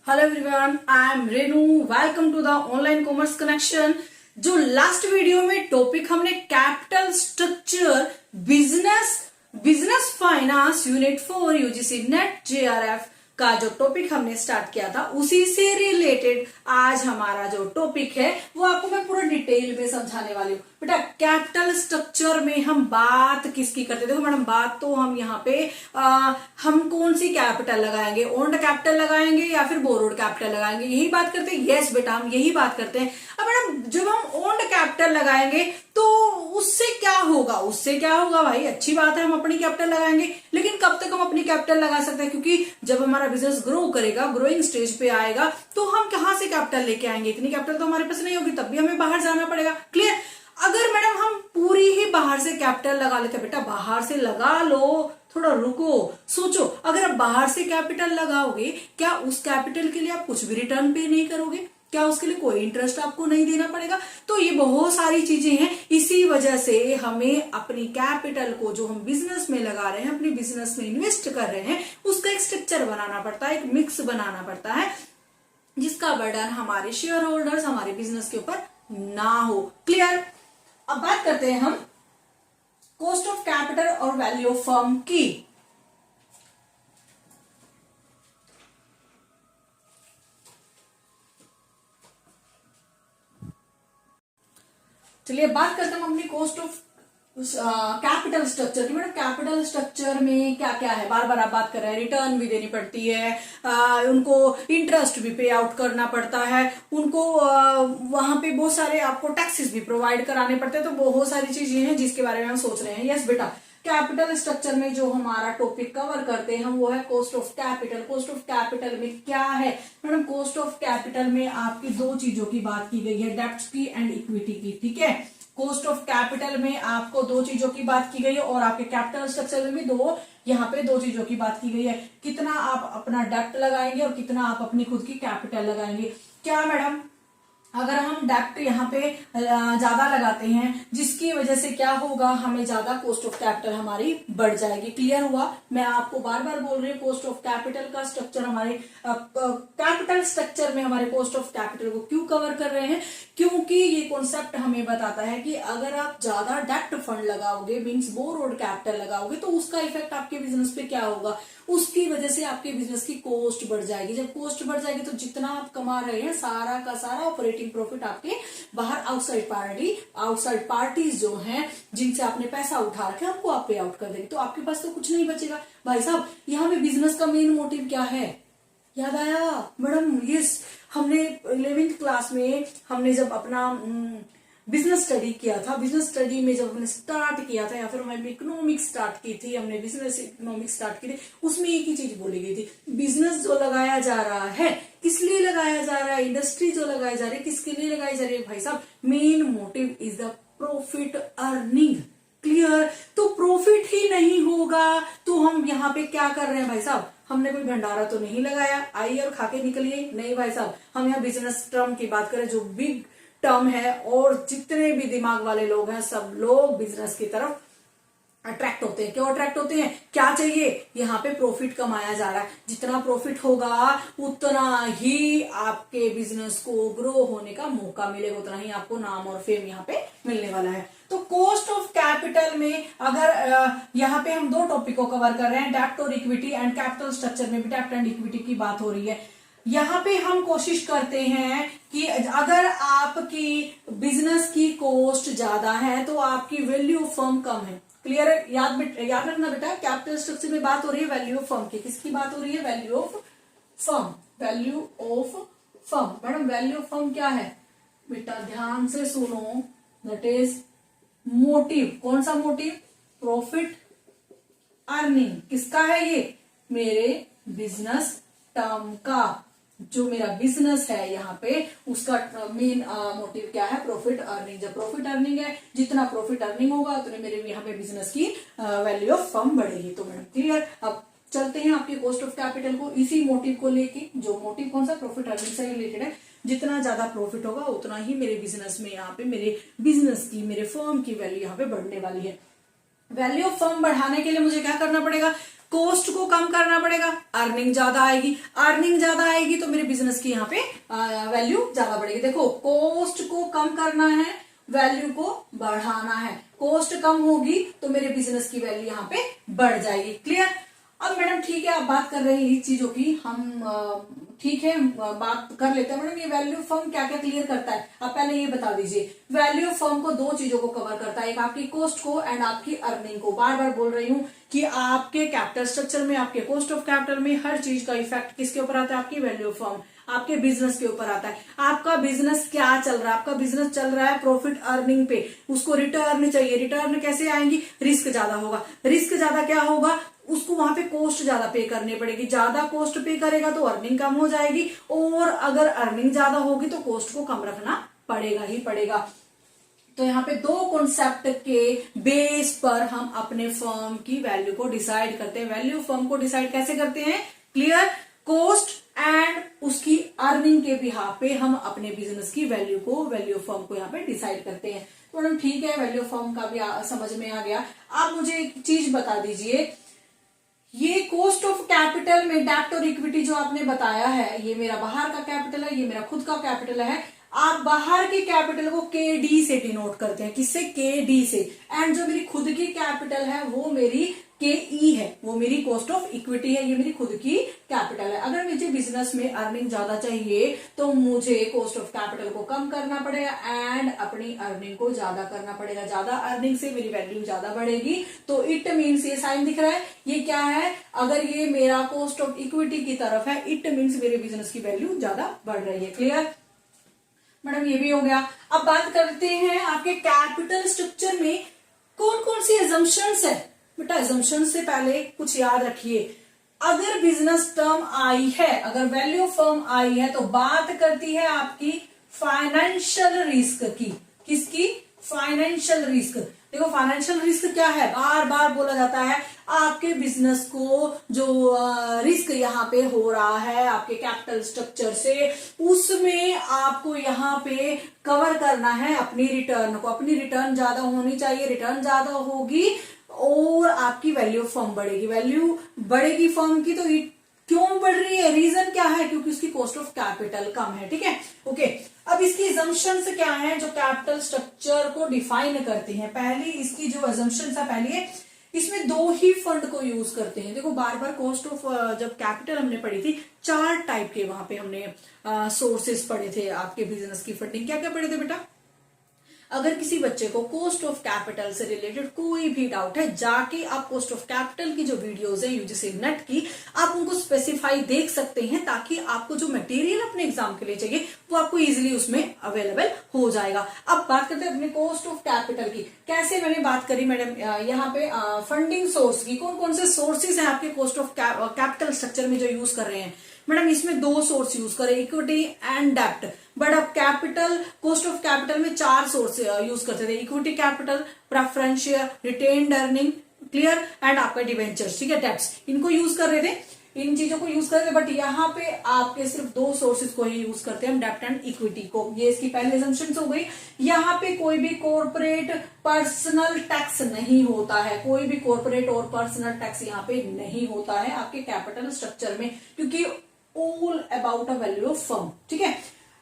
Hello everyone, I am Renu. Welcome to the online commerce connection. जो last video में topic हमने capital structure business finance unit 4 UGC NET JRF का जो topic हमने start किया था, उसी से रिलेटेड आज हमारा जो टॉपिक है वो आपको मैं पूरा डिटेल में समझाने वाली हूँ। बेटा, कैपिटल स्ट्रक्चर में हम बात किसकी करते हैं? देखो मैडम, बात तो हम यहाँ पे हम कौन सी कैपिटल लगाएंगे, ओन्ड कैपिटल लगाएंगे या फिर बोरोड कैपिटल लगाएंगे, यही बात करते हैं। यस बेटा, हम यही बात करते हैं। अब मैडम, जब हम ओन्ड कैपिटल लगाएंगे तो उससे क्या होगा भाई, अच्छी बात है, हम अपनी कैपिटल लगाएंगे। लेकिन कब तक हम अपनी कैपिटल लगा सकते हैं? क्योंकि जब हमारा बिजनेस ग्रो करेगा, ग्रोइंग स्टेज पे आएगा, तो हम कहां से कैपिटल लेके आएंगे? इतनी कैपिटल तो हमारे पास नहीं होगी, तब भी हमें बाहर जाना पड़ेगा। क्लियर? अगर मैडम हम पूरी ही बाहर से कैपिटल लगा लेते, बेटा बाहर से लगा लो, थोड़ा रुको, सोचो। अगर आप बाहर से कैपिटल लगाओगे, क्या उस कैपिटल के लिए आप कुछ भी रिटर्न पे नहीं करोगे? क्या उसके लिए कोई इंटरेस्ट आपको नहीं देना पड़ेगा? तो ये बहुत सारी चीजें हैं। इसी वजह से हमें अपनी कैपिटल को, जो हम बिजनेस में लगा रहे हैं, अपने बिजनेस में इन्वेस्ट कर रहे हैं, उसका एक स्ट्रक्चर बनाना पड़ता है, एक मिक्स बनाना पड़ता है, जिसका बर्डन हमारे शेयर होल्डर्स, हमारे बिजनेस के ऊपर ना हो। क्लियर? अब बात करते हैं हम कॉस्ट ऑफ कैपिटल और वैल्यू ऑफ फर्म की। चलिए बात करते हैं हम अपनी कॉस्ट ऑफ कैपिटल स्ट्रक्चर की। मैडम, कैपिटल स्ट्रक्चर में क्या क्या है? बार बार आप बात कर रहे हैं, रिटर्न भी देनी पड़ती है, उनको इंटरेस्ट भी पे आउट करना पड़ता है, उनको वहां पे बहुत सारे आपको टैक्सेस भी प्रोवाइड कराने पड़ते हैं। तो बहुत सारी चीजें हैं जिसके बारे में हम सोच रहे हैं। यस बेटा, कैपिटल स्ट्रक्चर में जो हमारा टॉपिक कवर करते हैं हम, वो है cost of capital. Cost of capital में क्या है मैडम? कॉस्ट ऑफ कैपिटल में आपकी दो चीजों की बात की गई है, डेब्ट की एंड इक्विटी की। ठीक है, कॉस्ट ऑफ कैपिटल में आपको दो चीजों की बात की गई है, और आपके कैपिटल स्ट्रक्चर में भी यहाँ पे दो चीजों की बात की गई है। कितना आप अपना डेब्ट लगाएंगे और कितना आप अपनी खुद की कैपिटल लगाएंगे। क्या मैडम, अगर हम डेब्ट यहाँ पे ज्यादा लगाते हैं, जिसकी वजह से क्या होगा, हमें ज्यादा कॉस्ट ऑफ कैपिटल हमारी बढ़ जाएगी। क्लियर हुआ? मैं आपको बार बार बोल रही हूँ, कॉस्ट ऑफ कैपिटल का स्ट्रक्चर हमारे कैपिटल स्ट्रक्चर में हमारे कॉस्ट ऑफ कैपिटल को क्यों कवर कर रहे हैं? क्योंकि ये कॉन्सेप्ट हमें बताता है कि अगर आप ज्यादा डेब्ट फंड लगाओगे, मीन्स बोरोड कैपिटल लगाओगे, तो उसका इफेक्ट आपके बिजनेस पे क्या होगा? उसकी वजह से आपके बिजनेस की कॉस्ट बढ़ जाएगी। जब कॉस्ट बढ़ जाएगी तो जितना आप कमा रहे हैं, सारा का सारा ऑपरेटिंग प्रॉफिट आपके बाहर आउटसाइड पार्टीज जो हैं, जिनसे आपने पैसा उठा रखे, आपको आप पे आउट कर देंगे, तो आपके पास तो कुछ नहीं बचेगा। भाई साहब, यहाँ पे बिजनेस का मेन मोटिव क्या है? याद आया मैडम? यस, हमने 11th क्लास में हमने जब अपना बिजनेस स्टडी किया था, बिजनेस स्टडी में जब हमने स्टार्ट किया था, या फिर हमने इकोनॉमिक्स स्टार्ट की थी, हमने बिजनेस इकोनॉमिक्स स्टार्ट की थी, उसमें एक ही चीज बोली गई थी, बिजनेस जो लगाया जा रहा है, किस लिए लगाया जा रहा है? इंडस्ट्री जो लगाई जा रही है, किसके लिए लगाई जा रही है? भाई साहब, main motive is the profit earning. Clear? तो प्रॉफिट ही नहीं होगा तो हम यहाँ पे क्या कर रहे हैं भाई साहब? हमने कोई भंडारा तो नहीं लगाया, आइए और खाके निकलिए। नहीं भाई साहब, हम यहाँ बिजनेस टर्म की बात करें, जो बिग टर्म है, और जितने भी दिमाग वाले लोग हैं, सब लोग बिजनेस की तरफ अट्रैक्ट होते हैं। क्यों अट्रैक्ट होते हैं? क्या चाहिए? यहाँ पे प्रॉफिट कमाया जा रहा है, जितना प्रॉफिट होगा उतना ही आपके बिजनेस को ग्रो होने का मौका मिलेगा, उतना ही आपको नाम और फेम यहाँ पे मिलने वाला है। तो कॉस्ट ऑफ कैपिटल में अगर यहाँ पे हम दो टॉपिक को कवर कर रहे हैं, डेब्ट और इक्विटी, एंड कैपिटल स्ट्रक्चर में भी डेब्ट एंड इक्विटी की बात हो रही है। यहाँ पे हम कोशिश करते हैं कि अगर आपकी बिजनेस की कॉस्ट ज्यादा है तो आपकी वैल्यू ऑफ फर्म कम है। क्लियर है? याद रखना बेटा, कैपिटल स्ट्रक्चर में बात हो रही है वैल्यू ऑफ फर्म की। किसकी बात हो रही है? Value of firm. Value of firm. Madam, value of firm क्या है? बेटा ध्यान से सुनो, दैट इज मोटिव। कौन सा मोटिव? Profit earning. किसका है ये? मेरे बिजनेस टर्म का। जो मेरा बिजनेस है यहाँ पे, उसका मेन मोटिव क्या है? Profit earning. जब प्रॉफिट अर्निंग है, जितना प्रॉफिट अर्निंग होगा उतने मेरे यहाँ पे बिजनेस की वैल्यू ऑफ फर्म बढ़ेगी। तो मैडम क्लियर? अब चलते हैं आपके कॉस्ट ऑफ कैपिटल को इसी मोटिव को लेके। जो मोटिव कौन सा? प्रॉफिट अर्निंग से रिलेटेड है। जितना ज्यादा प्रॉफिट होगा उतना ही मेरे बिजनेस में, यहाँ पे मेरे बिजनेस की, मेरे फर्म की वैल्यू यहाँ पे बढ़ने वाली है। वैल्यू ऑफ फर्म बढ़ाने के लिए मुझे क्या करना पड़ेगा? कॉस्ट को कम करना पड़ेगा, अर्निंग ज्यादा आएगी, अर्निंग ज्यादा आएगी तो मेरे बिजनेस की यहाँ पे वैल्यू ज्यादा बढ़ेगी। देखो कॉस्ट को कम करना है, वैल्यू को बढ़ाना है, कॉस्ट कम होगी तो मेरे बिजनेस की वैल्यू यहाँ पे बढ़ जाएगी। क्लियर? अब मैडम ठीक है, आप बात कर रहे हैं इस चीजों की, हम ठीक है बात कर लेते हैं। मैडम ये वैल्यू फर्म क्या क्या क्लियर करता है, आप पहले ये बता दीजिए। वैल्यू फर्म को दो चीजों को कवर करता है, एक आपकी कॉस्ट को एंड आपकी अर्निंग को। बार बार बोल रही हूँ कि आपके कैपिटल स्ट्रक्चर में, आपके कॉस्ट ऑफ कैपिटल में हर चीज का इफेक्ट किसके ऊपर आता है? आपकी वैल्यू फर्म, आपके बिजनेस के ऊपर आता है। आपका बिजनेस क्या चल रहा है? आपका बिजनेस चल रहा है प्रॉफिट अर्निंग पे, उसको रिटर्न चाहिए। रिटर्न कैसे आएंगी? रिस्क ज्यादा होगा, रिस्क ज्यादा क्या होगा? उसको वहां पे कॉस्ट ज्यादा पे करनी पड़ेगी, ज्यादा कॉस्ट पे करेगा तो अर्निंग कम हो जाएगी, और अगर अर्निंग ज्यादा होगी तो कॉस्ट को कम रखना पड़ेगा ही पड़ेगा। तो यहाँ पे दो कॉन्सेप्ट के बेस पर हम अपने फर्म की वैल्यू को डिसाइड करते हैं। वैल्यू फर्म को डिसाइड कैसे करते हैं? क्लियर? कॉस्ट एंड उसकी अर्निंग के बिहाफ पे हम अपने बिजनेस की वैल्यू को, वैल्यू फर्म को यहाँ पे डिसाइड करते हैं। तो मैडम ठीक है, वैल्यू फर्म का भी समझ में आ गया। आप मुझे एक चीज बता दीजिए, ये कॉस्ट ऑफ कैपिटल में डेब्ट और इक्विटी जो आपने बताया है, ये मेरा बाहर का कैपिटल है, ये मेरा खुद का कैपिटल है। आप बाहर के कैपिटल को के डी से डिनोट करते हैं, किससे? के डी से। एंड जो मेरी खुद की कैपिटल है वो मेरी के ई है, वो मेरी कॉस्ट ऑफ इक्विटी है, ये मेरी खुद की कैपिटल है। अगर मुझे बिजनेस में अर्निंग ज्यादा चाहिए तो मुझे कॉस्ट ऑफ कैपिटल को कम करना पड़ेगा एंड अपनी अर्निंग को ज्यादा करना पड़ेगा। ज्यादा अर्निंग से मेरी वैल्यू ज्यादा बढ़ेगी। तो इट मीन्स, ये साइन दिख रहा है, ये क्या है? अगर ये मेरा कॉस्ट ऑफ इक्विटी की तरफ है, इट मीन्स मेरे बिजनेस की वैल्यू ज्यादा बढ़ रही है। क्लियर? मैडम ये भी हो गया। अब बात करते हैं आपके कैपिटल स्ट्रक्चर में कौन कौन सी एजम्पशंस है। बेटा एजम्पशन से पहले कुछ याद रखिए, अगर बिजनेस टर्म आई है, अगर वैल्यू फर्म आई है तो बात करती है आपकी फाइनेंशियल रिस्क की। किसकी? Financial risk. देखो फाइनेंशियल रिस्क क्या है? बार बार बोला जाता है, आपके बिजनेस को जो रिस्क यहाँ पे हो रहा है आपके कैपिटल स्ट्रक्चर से, उसमें आपको यहाँ पे कवर करना है अपनी रिटर्न को। अपनी रिटर्न ज्यादा होनी चाहिए, रिटर्न ज्यादा होगी और आपकी वैल्यू फर्म बढ़ेगी। वैल्यू बढ़ेगी फर्म की, तो क्यों बढ़ रही है? रीजन क्या है? क्योंकि उसकी कॉस्ट ऑफ कैपिटल कम है। ठीक है, ओके। अब इसकी एजम्पशंस क्या है जो कैपिटल स्ट्रक्चर को डिफाइन करती हैं? पहली इसकी जो एजम्पशंस है, पहली है इसमें दो ही फंड को यूज करते हैं। देखो बार बार कॉस्ट ऑफ जब कैपिटल हमने पढ़ी थी, चार टाइप के वहां पे हमने सोर्सेस पढ़े थे आपके बिजनेस की फंडिंग। क्या क्या पढ़े थे बेटा? अगर किसी बच्चे को कॉस्ट ऑफ कैपिटल से रिलेटेड कोई भी डाउट है, जाके आप कॉस्ट ऑफ कैपिटल की जो वीडियोस है यूजीसी नेट की, आप उनको स्पेसिफाई देख सकते हैं, ताकि आपको जो मटेरियल अपने एग्जाम के लिए चाहिए वो आपको इजीली उसमें अवेलेबल हो जाएगा। अब बात करते हैं अपने कॉस्ट ऑफ कैपिटल की। कैसे मैंने बात करी मैडम यहाँ पे फंडिंग सोर्स की, कौन कौन से सोर्सेज हैं आपके कॉस्ट ऑफ कैपिटल स्ट्रक्चर में जो यूज कर रहे हैं? मैडम इसमें दो सोर्स यूज करें, इक्विटी एंड डेब्ट। बट अब कैपिटल, कॉस्ट ऑफ कैपिटल में चार सोर्स यूज करते थे, equity capital, preferential, retained earning, clear, and आपका डिवेंचर्स। ठीक है, डेब्ट्स, इनको यूज कर रहे थे, इन चीजों को यूज कर रहे थे। बट यहाँ पे आपके सिर्फ दो सोर्सेज को ही यूज करते हैं हम, डेब्ट एंड इक्विटी को। ये इसकी पहली असम्पशन हो गई। यहाँ पे कोई भी कॉर्पोरेट पर्सनल टैक्स नहीं होता है, कोई भी कॉर्पोरेट और पर्सनल टैक्स यहाँ पे नहीं होता है आपके कैपिटल स्ट्रक्चर में, क्योंकि all about a value of firm. ठीक है,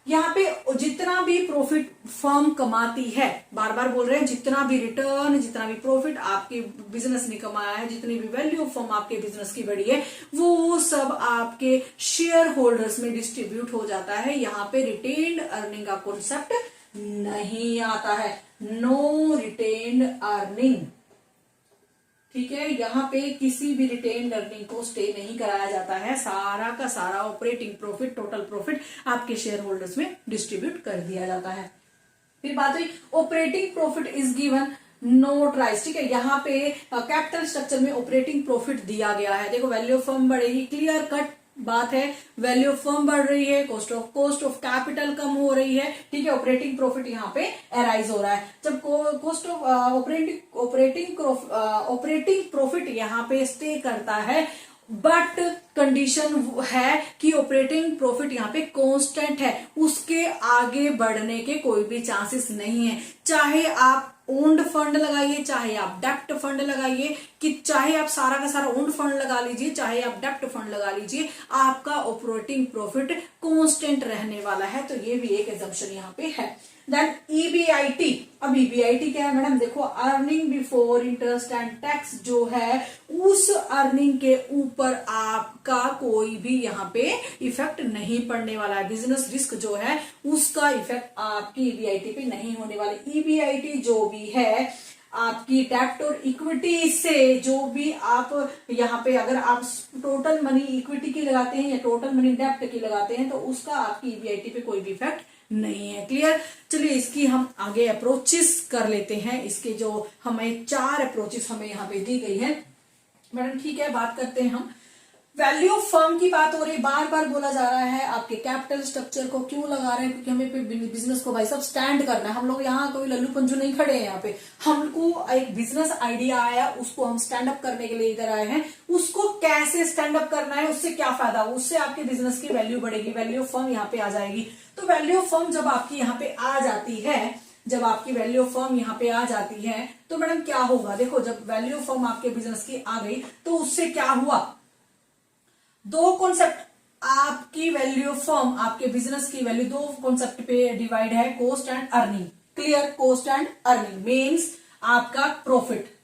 यहाँ पे जितना भी प्रॉफिट फर्म कमाती है, बार बार बोल रहे हैं, जितना भी रिटर्न, जितना भी प्रॉफिट आपके बिजनेस ने कमाया है, जितनी भी वैल्यू ऑफ फर्म आपके बिजनेस की बढ़ी है, वो सब आपके शेयर होल्डर्स में डिस्ट्रीब्यूट हो जाता है। यहाँ पे रिटेन्ड अर्निंग का कॉन्सेप्ट नहीं आता है, नो रिटेन्ड अर्निंग। ठीक है, यहाँ पे किसी भी रिटेन अर्निंग को स्टे नहीं कराया जाता है, सारा का सारा ऑपरेटिंग प्रॉफिट, टोटल प्रॉफिट आपके शेयर होल्डर्स में डिस्ट्रीब्यूट कर दिया जाता है। फिर बात हुई operating profit is given note rise. ठीक है, यहाँ पे कैपिटल स्ट्रक्चर में ऑपरेटिंग प्रॉफिट दिया गया है। देखो वैल्यू ऑफ फर्म बढ़ेगी, क्लियर कट बात है, वैल्यू ऑफ फर्म बढ़ रही है, कॉस्ट ऑफ कैपिटल कम हो रही है। ठीक है, ऑपरेटिंग प्रॉफिट यहाँ पे अराइज हो रहा है। जब कॉस्ट ऑफ ऑपरेटिंग प्रॉफिट यहाँ पे स्टे करता है बट कंडीशन है कि ऑपरेटिंग प्रॉफिट यहाँ पे कांस्टेंट है, उसके आगे बढ़ने के कोई भी चांसेस नहीं है। चाहे आप ओन्ड फंड लगाइए, चाहे आप डेप्ट फंड लगाइए, कि चाहे आप सारा का सारा ओन्ड फंड लगा लीजिए, चाहे आप डेप्ट फंड लगा लीजिए, आपका ऑपरेटिंग प्रॉफिट कांस्टेंट रहने वाला है। तो ये भी एक एजम्पशन यहाँ पे है। देन ईबीआईटी, अब ईबीआईटी क्या है मैडम, देखो earning before interest and tax जो है, उस अर्निंग के ऊपर आपका कोई भी यहाँ पे इफेक्ट नहीं पड़ने वाला है। बिजनेस रिस्क जो है उसका इफेक्ट आपकी ईबीआईटी पे नहीं होने वाले। ईबीआईटी जो भी है आपकी डेप्ट और इक्विटी से, जो भी आप यहाँ पे अगर आप टोटल मनी इक्विटी की लगाते हैं या टोटल मनी डेप्ट की लगाते हैं, तो उसका आपकी ईबीआईटी पे कोई भी इफेक्ट नहीं है। क्लियर। चलिए इसकी हम आगे अप्रोचेस कर लेते हैं। इसके जो हमें 4 अप्रोचेस हमें यहाँ पे दी गई है मैडम, ठीक है, बात करते हैं हम। वैल्यू ऑफ फर्म की बात हो रही, बार बार बोला जा रहा है आपके कैपिटल स्ट्रक्चर को क्यों लगा रहे हैं, क्योंकि हमें बिजनेस को भाई सब स्टैंड करना है। हम लोग यहाँ कोई लल्लू पंजू नहीं खड़े हैं, यहाँ पे हमको एक बिजनेस आइडिया आया, उसको हम स्टैंड अप करने के लिए इधर आए हैं। उसको कैसे स्टैंड अप करना है, उससे क्या फायदा, उससे आपके बिजनेस की वैल्यू बढ़ेगी, वैल्यू ऑफ फर्म यहाँ पे आ जाएगी। तो वैल्यू ऑफ फर्म जब आपकी यहाँ पे आ जाती है, जब आपकी वैल्यू ऑफ फर्म यहाँ पे आ जाती है, तो मैडम क्या होगा, देखो जब वैल्यू ऑफ फर्म आपके बिजनेस की आ गई, तो उससे क्या हुआ, 2 कॉन्सेप्ट आपकी वैल्यू ऑफ फर्म, आपके बिजनेस की वैल्यू 2 कॉन्सेप्ट पे डिवाइड है, cost and earning. Clear. Cost and earning means आपका प्रॉफिट।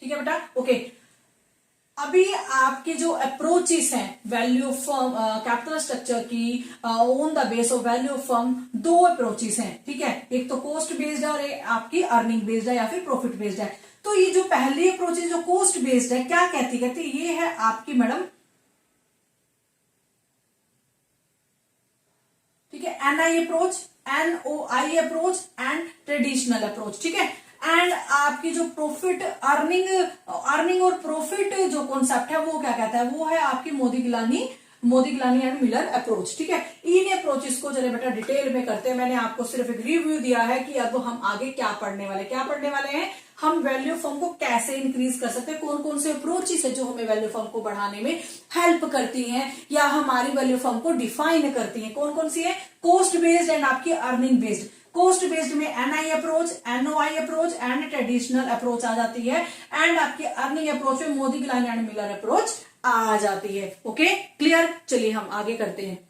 ठीक है बेटा, ओके। अभी आपके जो अप्रोचेस हैं value of firm capital structure की on the base of value of firm, 2 approaches हैं। ठीक है, एक तो कॉस्ट बेस्ड है और एक आपकी अर्निंग बेस्ड है या फिर प्रॉफिट बेस्ड है। तो ये जो पहली अप्रोच है जो कॉस्ट बेस्ड है, क्या कहती ये है आपकी मैडम, ठीक है, N I approach, NOI approach and traditional approach. ठीक है, एंड आपकी जो प्रॉफिट अर्निंग और प्रॉफिट जो कॉन्सेप्ट है वो क्या कहता है, वो है आपकी Modigliani and Miller approach. ठीक है, इन अप्रोचेस को चले बेटा डिटेल में करते हैं। मैंने आपको सिर्फ एक रिव्यू दिया है कि अब हम आगे क्या पढ़ने वाले हैं, हम वैल्यू फर्म को कैसे इंक्रीज कर सकते हैं, कौन कौन से अप्रोचेस है जो हमें वैल्यू फर्म को बढ़ाने में हेल्प करती हैं या हमारी वैल्यू फर्म को डिफाइन करती हैं, कौन कौन सी है, कॉस्ट बेस्ड एंड आपकी अर्निंग बेस्ड। कॉस्ट बेस्ड में NI approach, NOI approach and traditional approach आ जाती है, एंड आपकी अर्निंग अप्रोच में Modigliani and Miller approach आ जाती है। Okay, clear. चलिए हम आगे करते हैं।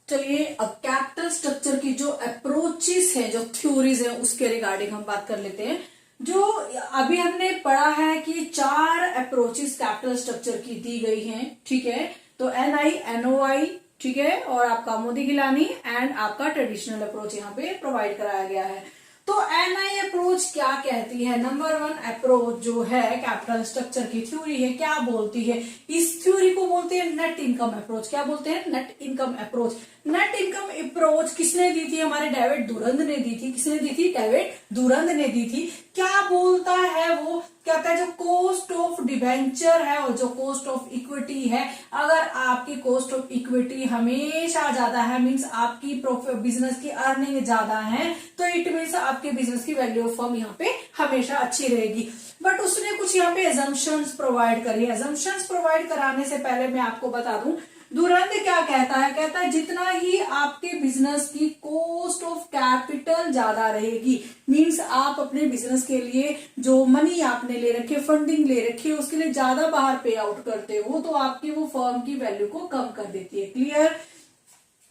चलिए अब कैपिटल स्ट्रक्चर की जो अप्रोचेस है, जो थ्योरीज है, उसके रिगार्डिंग हम बात कर लेते हैं। जो अभी हमने पढ़ा है कि 4 अप्रोचेस कैपिटल स्ट्रक्चर की दी गई हैं। ठीक है, तो एनआई, एनओआई, ठीक है, और आपका मोदी गिलानी एंड आपका ट्रेडिशनल अप्रोच यहाँ पे प्रोवाइड कराया गया है। तो एनआई अप्रोच क्या कहती है, नंबर 1 अप्रोच जो है कैपिटल स्ट्रक्चर की थ्योरी है, क्या बोलती है, इस थ्योरी को बोलते हैं नेट इनकम अप्रोच। क्या बोलते हैं, net income approach. Net income approach किसने दी थी, हमारे डेविड दुरंद ने दी थी। किसने दी थी, डेविड दुरंद ने दी थी। क्या बोलता है वो, कहता है जो कॉस्ट ऑफ डिबेंचर है और जो कॉस्ट ऑफ इक्विटी है, अगर आपकी कॉस्ट ऑफ इक्विटी हमेशा ज्यादा है, मींस आपकी बिजनेस की अर्निंग ज्यादा है, तो इट मीन्स आपके बिजनेस की वैल्यू ऑफ फर्म यहाँ पे हमेशा अच्छी रहेगी। बट उसने कुछ यहाँ पे एजम्पशंस प्रोवाइड करी है। एजम्पशंस प्रोवाइड कराने से पहले मैं आपको बता दूं दुरंद क्या कहता है, जितना ही आपके बिजनेस की कॉस्ट ऑफ कैपिटल ज्यादा रहेगी, मींस आप अपने बिजनेस के लिए जो मनी आपने ले रखे, फंडिंग ले रखी है, उसके लिए ज्यादा बाहर पे आउट करते हो, तो आपकी वो फर्म की वैल्यू को कम कर देती है। क्लियर।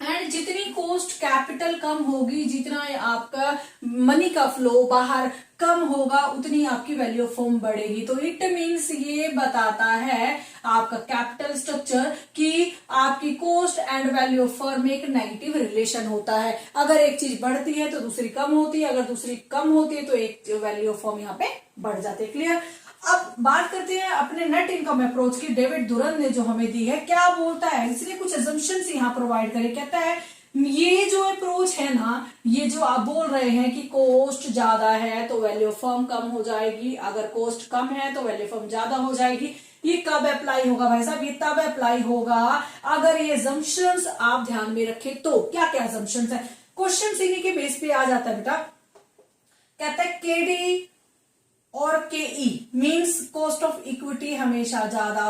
एंड जितनी कॉस्ट कैपिटल कम होगी, जितना आपका मनी का फ्लो बाहर कम होगा, उतनी आपकी वैल्यू ऑफ फर्म बढ़ेगी। तो इट मींस ये बताता है आपका कैपिटल स्ट्रक्चर कि आपकी cost and value of firm में एक नेगेटिव रिलेशन होता है। अगर एक चीज बढ़ती है तो दूसरी कम होती है, अगर दूसरी कम होती है तो एक वैल्यू ऑफ फर्म यहाँ पे बढ़ जाती है। क्लियर। अब बात करते हैं अपने नेट इनकम अप्रोच की। डेविड दुरंद ने जो हमें दी है, क्या बोलता है, इसलिए कुछ एजम्पशंस यहाँ प्रोवाइड करे। कहता है ये जो अप्रोच है ना, ये जो आप बोल रहे हैं कि कॉस्ट ज्यादा है तो वैल्यू ऑफ फर्म कम हो जाएगी, अगर कॉस्ट कम है तो वैल्यू ऑफ फर्म ज्यादा हो जाएगी, ये कब अप्लाई होगा भाई साहब, ये तब अप्लाई होगा अगर ये एजम्पशंस आप ध्यान में रखें। तो क्या क्या एजम्पशंस है, क्वेश्चन इन्हीं के बेस पे आ जाता है बेटा। कहता है केडी और केई मींस कॉस्ट ऑफ इक्विटी हमेशा ज्यादा,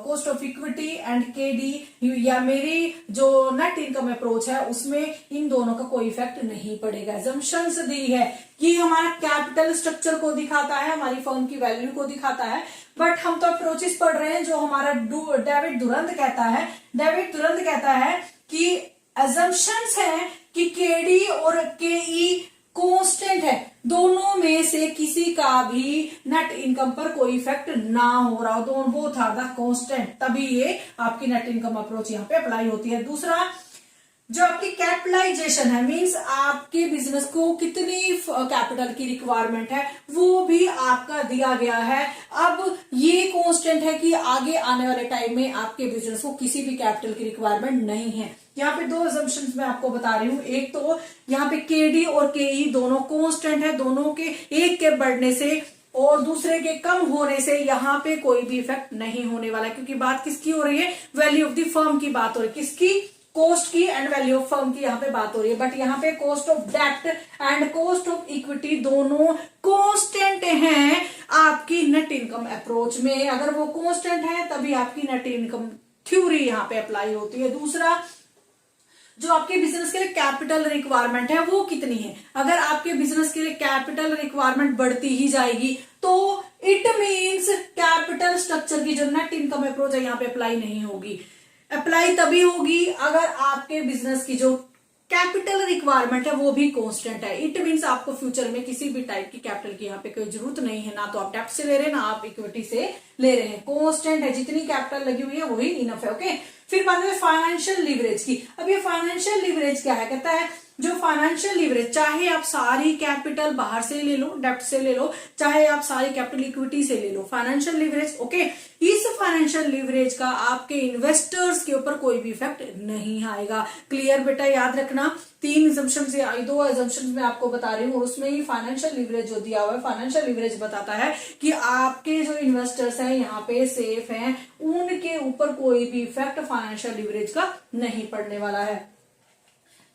cost of equity and KD या मेरी जो नेट इनकम अप्रोच है उसमें इन दोनों का कोई इफेक्ट नहीं पड़ेगा। एजम्पशंस दी है कि हमारा कैपिटल स्ट्रक्चर को दिखाता है, हमारी फर्म की वैल्यू को दिखाता है, बट हम तो अप्रोचेस पढ़ रहे हैं जो हमारा डेविड दुरंत कहता है। डेविड दुरंत कहता है कि एजम्पशंस है कि केडी और केई कांस्टेंट है, दोनों में से किसी का भी नेट इनकम पर कोई इफेक्ट ना हो रहा हो, दोनों बोथ आर द कांस्टेंट, तभी ये आपकी नेट इनकम अप्रोच यहाँ पे अप्लाई होती है। दूसरा जो आपकी कैपिटलाइजेशन है मींस आपके बिजनेस को कितनी कैपिटल की रिक्वायरमेंट है वो भी आपका दिया गया है। अब ये कांस्टेंट है कि आगे आने वाले टाइम में आपके बिजनेस को किसी भी कैपिटल की रिक्वायरमेंट नहीं है। यहाँ पे दो असम्पशंस मैं आपको बता रही हूँ, एक तो यहाँ पे केडी और केई दोनों कांस्टेंट है, दोनों के एक के बढ़ने से और दूसरे के कम होने से यहाँ पे कोई भी इफेक्ट नहीं होने वाला है, क्योंकि बात किसकी हो रही है, वैल्यू ऑफ द फर्म की बात हो रही है, किसकी, कॉस्ट की एंड वैल्यू ऑफ फर्म की यहाँ पे बात हो रही है। बट यहाँ पे cost of debt and cost of equity दोनों कांस्टेंट हैं आपकी नेट इनकम अप्रोच में। अगर वो कांस्टेंट है तभी आपकी नेट इनकम थ्योरी यहाँ पे अप्लाई होती है। दूसरा जो आपके बिजनेस के लिए कैपिटल रिक्वायरमेंट है वो कितनी है, अगर आपके बिजनेस के लिए कैपिटल रिक्वायरमेंट बढ़ती ही जाएगी तो इट मींस कैपिटल स्ट्रक्चर की जो नेट इनकम अप्रोच है यहाँ पे अप्लाई नहीं होगी। अप्लाई तभी होगी अगर आपके बिजनेस की जो कैपिटल रिक्वायरमेंट है वो भी कांस्टेंट है। इट मींस आपको फ्यूचर में किसी भी टाइप की कैपिटल की यहाँ पे कोई जरूरत नहीं है, ना तो आप डेप्ट से ले रहे हैं ना आप इक्विटी से ले रहे हैं, कांस्टेंट है, जितनी कैपिटल लगी हुई है वही इनफ है। ओके, फिर बात है फाइनेंशियल लिवरेज की। अब ये फाइनेंशियल लिवरेज क्या है, कहता है जो फाइनेंशियल लिवरेज, चाहे आप सारी कैपिटल बाहर से ले लो, डेप्ट से ले लो, चाहे आप सारी कैपिटल इक्विटी से ले लो, फाइनेंशियल लिवरेज, ओके, इस फाइनेंशियल लिवरेज का आपके इन्वेस्टर्स के ऊपर कोई भी इफेक्ट नहीं आएगा। क्लियर बेटा, याद रखना, तीन एजम्पशन से आई, दो एजम्पशन में आपको बता रही हूँ और उसमें ही फाइनेंशियल लिवरेज जो दिया हुआ है, फाइनेंशियल लिवरेज बताता है कि आपके जो इन्वेस्टर्स हैं यहाँ पे सेफ हैं, उनके ऊपर कोई भी इफेक्ट फाइनेंशियल लिवरेज का नहीं पड़ने वाला है।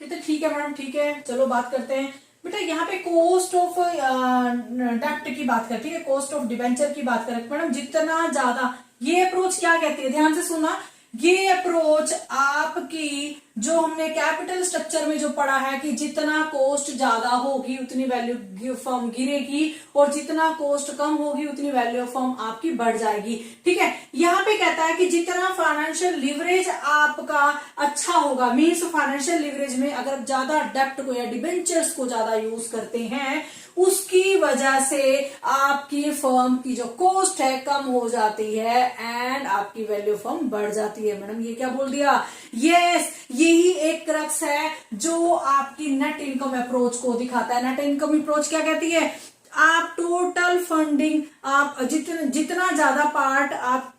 तो ठीक है मैडम, ठीक है, चलो बात करते हैं बेटा। यहाँ पे कॉस्ट ऑफ डेप्ट की बात करती है, कॉस्ट ऑफ डिबेंचर की बात करें मैडम, जितना ज्यादा, ये अप्रोच क्या कहती है, ध्यान से सुना, ये अप्रोच आपकी जो हमने कैपिटल स्ट्रक्चर में जो पढ़ा है कि जितना कॉस्ट ज्यादा होगी उतनी वैल्यू फर्म गिरेगी और जितना कॉस्ट कम होगी उतनी वैल्यू ऑफ फर्म आपकी बढ़ जाएगी। ठीक है, यहाँ पे कहता है कि जितना फाइनेंशियल लिवरेज आपका अच्छा होगा, मीन्स फाइनेंशियल लिवरेज में अगर ज्यादा डेप्ट को या डिबेंचर्स को ज्यादा यूज करते हैं उसकी वजह से आपकी फर्म की जो कॉस्ट है कम हो जाती है एंड आपकी वैल्यू फर्म बढ़ जाती है। मैडम ये क्या बोल दिया, यस, यही एक क्रक्स है जो आपकी नेट इनकम अप्रोच को दिखाता है। नेट इनकम अप्रोच क्या कहती है, आप टोटल फंडिंग, आप जितना ज्यादा पार्ट आप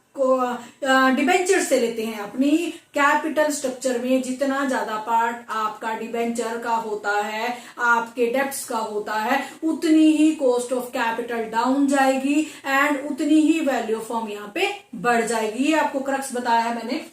डिबेंचर से लेते हैं अपनी कैपिटल स्ट्रक्चर में, जितना ज्यादा पार्ट आपका डिबेंचर का होता है, आपके डेप्ट्स का होता है, उतनी ही कॉस्ट ऑफ कैपिटल डाउन जाएगी एंड उतनी ही वैल्यू फर्म यहाँ पे बढ़ जाएगी। ये आपको क्रक्स बताया है मैंने।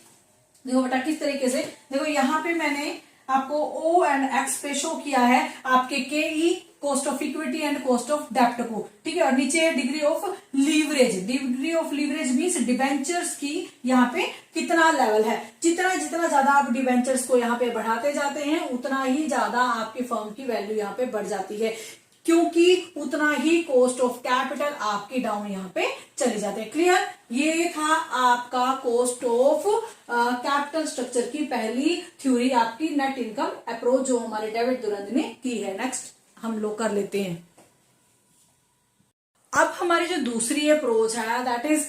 देखो बेटा किस तरीके से, देखो यहाँ पे मैंने आपको ओ एंड एक्स पे शो किया है आपके K E, cost of equity and cost of डेप्ट को, ठीक है, और नीचे degree of leverage. Degree of leverage means debentures की यहाँ पे कितना लेवल है, जितना जितना ज्यादा आप डिबेंचर्स को यहाँ पे बढ़ाते जाते हैं उतना ही ज्यादा आपकी फर्म की वैल्यू यहाँ पे बढ़ जाती है, क्योंकि उतना ही कॉस्ट ऑफ कैपिटल आपकी डाउन यहाँ पे चली जाती है। क्लियर, ये था आपका कॉस्ट ऑफ कैपिटल स्ट्रक्चर की पहली थ्योरी, आपकी नेट इनकम अप्रोच जो हमारे डेविड दुरंत ने की है। नेक्स्ट हम लोग कर लेते हैं। अब हमारी जो दूसरी अप्रोच है दैट इज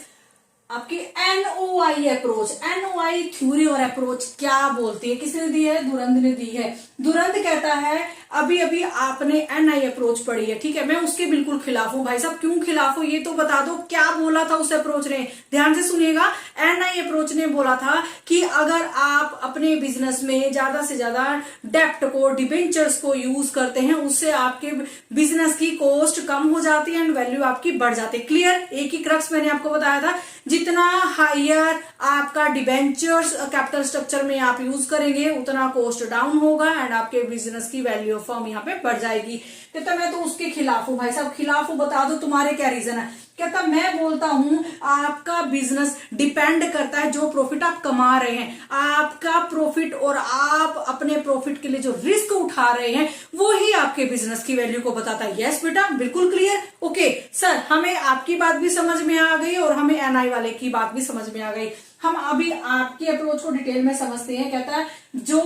आपकी एनओआई अप्रोच। एनओआई थ्योरी और अप्रोच क्या बोलती है, किसने दी है, दुरंत ने दी है। दुरंत कहता है अभी अभी आपने एनआई अप्रोच पढ़ी है, ठीक है, मैं उसके बिल्कुल खिलाफ हूं। भाई साहब क्यों खिलाफ हूं ये तो बता दो, क्या बोला था उस अप्रोच ने, ध्यान से सुनिएगा। एनआई अप्रोच ने बोला था कि अगर आप अपने बिजनेस में ज्यादा से ज्यादा डेप्ट को, डिबेंचर्स को यूज करते हैं उससे आपके बिजनेस की कॉस्ट कम हो जाती है एंड वैल्यू आपकी बढ़ जाती है। क्लियर, एक ही क्रक्स मैंने आपको बताया था, जितना हायर आपका डिबेंचर्स कैपिटल स्ट्रक्चर में आप यूज करेंगे उतना कॉस्ट डाउन होगा एंड आपके बिजनेस की वैल्यू ऑफ फर्म यहाँ पे बढ़ जाएगी। कहता मैं तो उसके खिलाफ हूं। भाई साहब खिलाफ हूं, बता दो तुम्हारे क्या रीजन है। कहता मैं बोलता हूं आपका बिजनेस डिपेंड करता है जो प्रॉफिट आप कमा रहे हैं, आपका प्रॉफिट और आप अपने प्रॉफिट के लिए जो रिस्क उठा रहे हैं वो ही आपके बिजनेस की वैल्यू को बताता है। यस बेटा, बिल्कुल क्लियर। ओके सर, हमें आपकी बात भी समझ में आ गई और हमें एनआई वाले की बात भी समझ में आ गई। हम अभी आपकी अप्रोच को डिटेल में समझते हैं। कहता है जो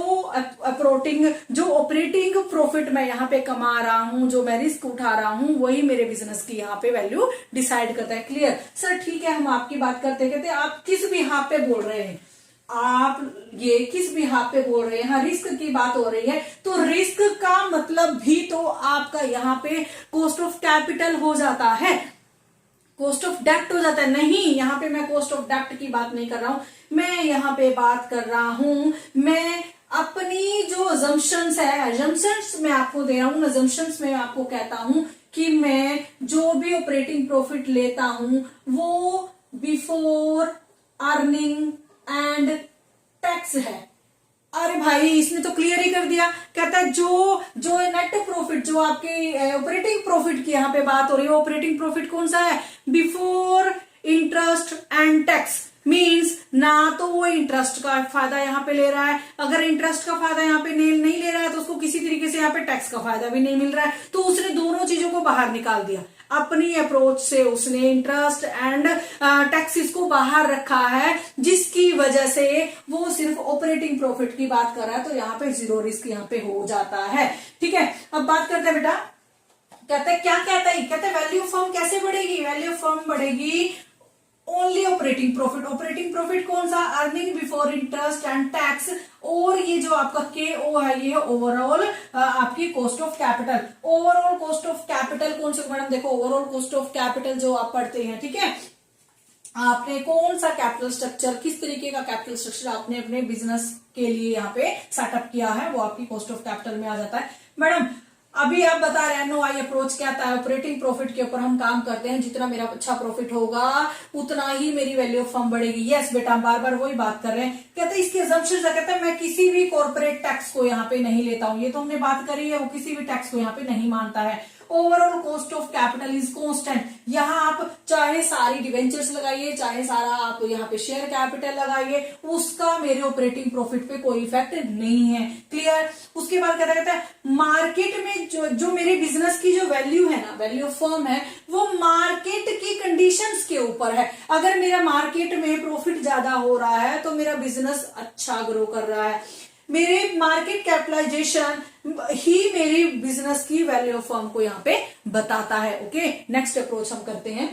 ऑपरेटिंग प्रॉफिट मैं यहाँ पे कमा रहा हूं, जो मैं रिस्क उठा रहा हूं, वही मेरे बिजनेस की यहाँ पे वैल्यू डिसाइड करता है। क्लियर सर, ठीक है, हम आपकी बात करते हैं। कहते हैं आप किस बिहाफ पे बोल रहे हैं, आप ये किस बिहाफ पे बोल रहे हैं। हाँ, रिस्क की बात हो रही है, तो रिस्क का मतलब भी तो आपका यहाँ पे कॉस्ट ऑफ कैपिटल हो जाता है, कॉस्ट ऑफ डेप्ट हो जाता है। नहीं, यहाँ पे मैं कॉस्ट ऑफ डेप्ट की बात नहीं कर रहा हूं, मैं यहाँ पे बात कर रहा हूं, मैं अपनी जो अजम्पशंस है, अजम्पशंस मैं आपको दे रहा हूं, अजम्पशंस में आपको कहता हूं कि मैं जो भी ऑपरेटिंग प्रॉफिट लेता हूं वो बिफोर अर्निंग एंड टैक्स है। अरे भाई, इसने तो क्लियर ही कर दिया। कहता है जो नेट प्रॉफिट, जो आपके ऑपरेटिंग प्रॉफिट की यहाँ पे बात हो रही है, ऑपरेटिंग प्रॉफिट कौन सा है, before interest and tax. Means ना तो वो इंटरेस्ट का फायदा यहाँ पे ले रहा है, अगर इंटरेस्ट का फायदा यहाँ पे नहीं ले रहा है तो उसको किसी तरीके से यहाँ पे टैक्स का फायदा भी नहीं मिल रहा है, तो उसने दोनों चीजों को बाहर निकाल दिया। अपनी अप्रोच से उसने इंटरेस्ट एंड टैक्सेस को बाहर रखा है, जिसकी वजह से वो सिर्फ ऑपरेटिंग प्रॉफिट की बात कर रहा है, तो यहाँ पे जीरो रिस्क यहाँ पे हो जाता है। ठीक है, अब बात करते हैं बेटा। कहते हैं क्या कहता है, कहते हैं वैल्यू ऑफ फर्म कैसे बढ़ेगी, वैल्यू ऑफ फर्म बढ़ेगी only operating profit. Operating profit कौन सा, earning before interest and tax, और ये जो आपका KO है ये ओवरऑल आपकी cost of capital. Overall cost of capital कौन सा मैडम, देखो ओवरऑल कॉस्ट ऑफ कैपिटल जो आप पढ़ते हैं, ठीक है, आपने कौन सा कैपिटल स्ट्रक्चर, किस तरीके का कैपिटल स्ट्रक्चर आपने अपने बिजनेस के लिए यहाँ पे सेटअप किया है, वो आपकी कॉस्ट ऑफ कैपिटल में आ जाता है। मैडम अभी आप बता रहे हैं NOI अप्रोच क्या था, ऑपरेटिंग प्रॉफिट के ऊपर हम काम करते हैं, जितना मेरा अच्छा प्रॉफिट होगा उतना ही मेरी वैल्यू ऑफ फर्म बढ़ेगी। यस बेटा, हम बार बार वही बात कर रहे हैं। कहते हैं इसकी असम्पशन क्या, कहता है मैं किसी भी कॉर्पोरेट टैक्स को यहाँ पे नहीं लेता हूं, ये तो हमने बात करी है, वो किसी भी टैक्स को यहाँ पे नहीं मानता है। Overall cost of capital is constant. यहाँ आप चाहे सारी डिवेंचर्स लगाइए, चाहे सारा आप यहाँ पे शेयर कैपिटल लगाइए, उसका मेरे ऑपरेटिंग प्रॉफिट पे कोई इफेक्ट नहीं है। क्लियर। उसके बाद कहता है मार्केट में जो मेरे बिजनेस की जो वैल्यू है ना, वैल्यू ऑफ फर्म है, वो मार्केट की कंडीशंस के ऊपर है। अगर मेरा मार्केट में प्रॉफिट ज्यादा हो रहा है तो मेरा बिजनेस अच्छा ग्रो कर रहा है, मेरे मार्केट कैपिटलाइजेशन ही मेरी बिजनेस की वैल्यू ऑफ फर्म को यहाँ पे बताता है। ओके, नेक्स्ट अप्रोच हम करते हैं।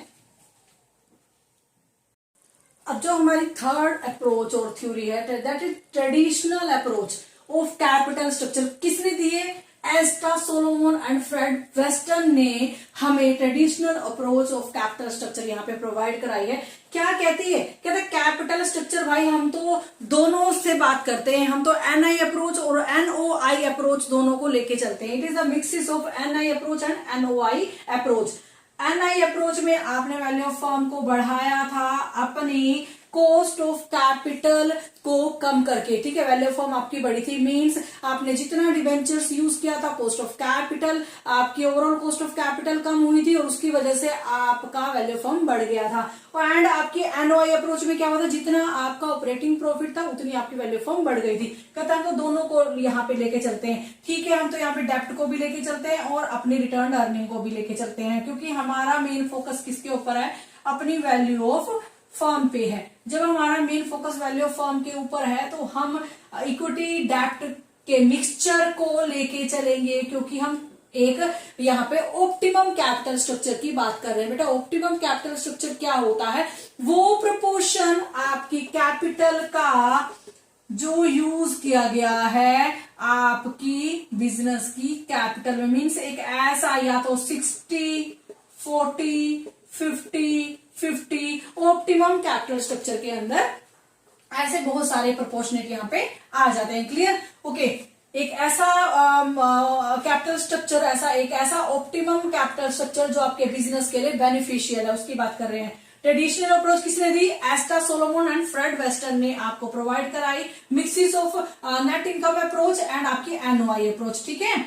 अब जो हमारी थर्ड अप्रोच और थ्योरी है, that is traditional approach of capital structure. किसने दिए, एस्टा सोलोमन एंड फ्रेड वेस्टन ने हमें traditional approach of capital structure यहाँ पे प्रोवाइड कराई है। क्या कहती है, कहते हैं कैपिटल स्ट्रक्चर भाई हम तो दोनों से बात करते हैं, हम तो NI अप्रोच और NOI अप्रोच दोनों को लेके चलते हैं। It is a mixes of NI approach and NOI approach. NI approach में आपने वैल्यू ऑफ फर्म को बढ़ाया था अपनी कॉस्ट ऑफ कैपिटल को कम करके, ठीक है, वैल्यू ऑफ फर्म आपकी बढ़ी थी, मींस आपने जितना डिवेंचर्स यूज किया था, कॉस्ट ऑफ कैपिटल, आपकी ओवरऑल कॉस्ट ऑफ कैपिटल कम हुई थी और उसकी वजह से आपका वैल्यू ऑफ फर्म बढ़ गया था। एंड आपकी NOI अप्रोच में क्या हुआ था, जितना आपका ऑपरेटिंग प्रॉफिट था उतनी आपकी वैल्यू ऑफ फर्म बढ़ गई थी। कहता है तो दोनों को यहाँ पे लेके चलते हैं, ठीक है, हम तो यहाँ पे डेप्ट को भी लेके चलते हैं और अपनी रिटर्न अर्निंग को भी लेके चलते हैं, क्योंकि हमारा मेन फोकस किसके ऊपर है, अपनी वैल्यू ऑफ फर्म पे है। जब हमारा main focus value of firm के ऊपर है तो हम इक्विटी डेप्ट के मिक्सचर को लेके चलेंगे, क्योंकि हम एक यहाँ पे ऑप्टिमम कैपिटल स्ट्रक्चर की बात कर रहे हैं। बेटा ऑप्टिमम कैपिटल स्ट्रक्चर क्या होता है, वो प्रोपोर्शन आपकी कैपिटल का जो यूज किया गया है आपकी बिजनेस की कैपिटल में, मीन्स एक ऐसा या तो 60, 40, 50 ऑप्टिमम कैपिटल स्ट्रक्चर के अंदर ऐसे बहुत सारे प्रोपोर्शनेट यहाँ पे आ जाते हैं। क्लियर। ओके, एक ऐसा कैपिटल स्ट्रक्चर, एक ऐसा ऑप्टिमम कैपिटल स्ट्रक्चर जो आपके बिजनेस के लिए बेनिफिशियल है, उसकी बात कर रहे हैं। ट्रेडिशनल अप्रोच किसने दी, एस्टा सोलोमन एंड फ्रेड वेस्टन ने आपको प्रोवाइड कराई, mixes of net income approach and आपकी NOI अप्रोच। ठीक है,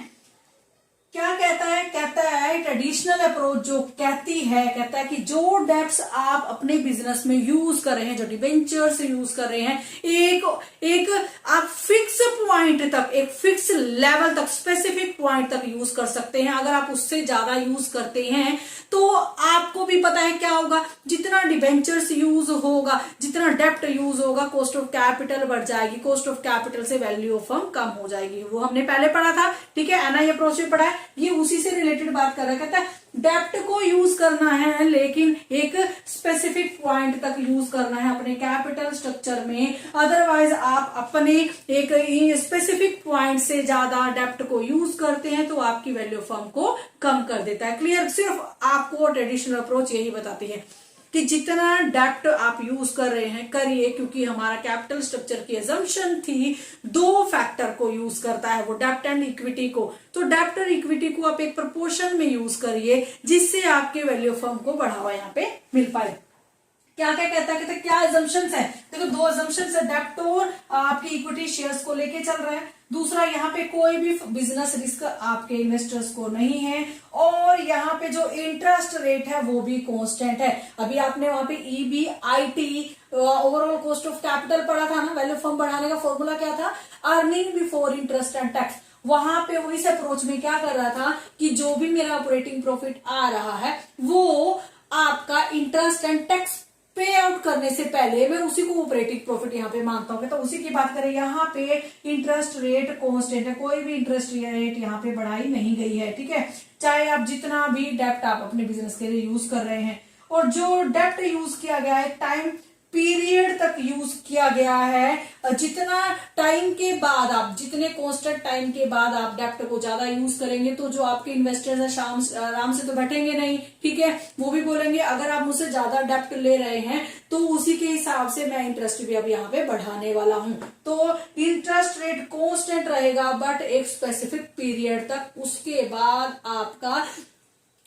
क्या कहता है ट्रेडिशनल अप्रोच जो कहता है कि जो डेब्ट्स आप अपने बिजनेस में यूज कर रहे हैं, जो डिबेंचर्स यूज कर रहे हैं, एक आप फिक्स पॉइंट तक, एक फिक्स लेवल तक, स्पेसिफिक पॉइंट तक यूज कर सकते हैं। अगर आप उससे ज्यादा यूज करते हैं तो आपको भी पता है क्या होगा, जितना डिबेंचर्स यूज होगा, जितना डेप्ट यूज होगा, कॉस्ट ऑफ कैपिटल बढ़ जाएगी, कॉस्ट ऑफ कैपिटल से वैल्यू ऑफ फर्म कम हो जाएगी। वो हमने पहले पढ़ा था, ठीक है, एनआई अप्रोच में पढ़ा है, ये उसी से रिलेटेड बात कर रहा है। कहता है डेप्ट को यूज करना है लेकिन एक स्पेसिफिक पॉइंट तक यूज करना है अपने कैपिटल स्ट्रक्चर में, अदरवाइज आप अपने एक स्पेसिफिक पॉइंट से ज्यादा डेप्ट को यूज करते हैं तो आपकी वैल्यू ऑफ फर्म को कम कर देता है। क्लियर? सिर्फ आपको ट्रेडिशनल अप्रोच यही बताती है कि जितना डेप्ट आप यूज कर रहे हैं करिए, क्योंकि हमारा कैपिटल स्ट्रक्चर की अजम्पशन थी 2 फैक्टर को यूज करता है, वो डेप्ट एंड इक्विटी को। तो डेप्ट और इक्विटी को आप एक प्रोपोर्शन में यूज करिए जिससे आपके वैल्यू ऑफ फर्म को बढ़ावा यहाँ पे मिल पाए। क्या कहता है क्या अजम्पशंस है? देखो 2 अजम्पशंस है, डेप्ट और आपकी इक्विटी शेयर्स को लेके चल रहा है। दूसरा, यहाँ पे कोई भी बिजनेस रिस्क आपके इन्वेस्टर्स को नहीं है, और यहाँ पे जो इंटरेस्ट रेट है वो भी कांस्टेंट है। अभी आपने वहां पे EBIT overall cost of capital पढ़ा था ना, वैल्यू फर्म बढ़ाने का फॉर्मूला क्या था? Earning before interest and tax. वहां पे वो इस अप्रोच में क्या कर रहा था कि जो भी मेरा ऑपरेटिंग प्रॉफिट आ रहा है वो आपका इंटरेस्ट एंड टैक्स पे आउट करने से पहले मैं उसी को ऑपरेटिंग प्रॉफिट यहाँ पे मानता हूँ। तो उसी की बात करें, यहाँ पे इंटरेस्ट रेट कांस्टेंट है, कोई भी इंटरेस्ट रेट यहाँ पे बढ़ाई नहीं गई है, ठीक है, चाहे आप जितना भी डेप्ट आप अपने बिजनेस के लिए यूज कर रहे हैं। और जो डेप्ट यूज किया गया है टाइम पीरियड तक यूज किया गया है, जितना टाइम के बाद आप, जितने कांस्टेंट टाइम के बाद आप डेप्ट को ज्यादा यूज करेंगे तो जो आपके इन्वेस्टर्स है आराम से तो बैठेंगे नहीं, ठीक है, वो भी बोलेंगे अगर आप मुझसे ज्यादा डेप्ट ले रहे हैं तो उसी के हिसाब से मैं इंटरेस्ट भी अब यहाँ पे बढ़ाने वाला हूं। तो इंटरेस्ट रेट कांस्टेंट रहेगा बट एक स्पेसिफिक पीरियड तक, उसके बाद आपका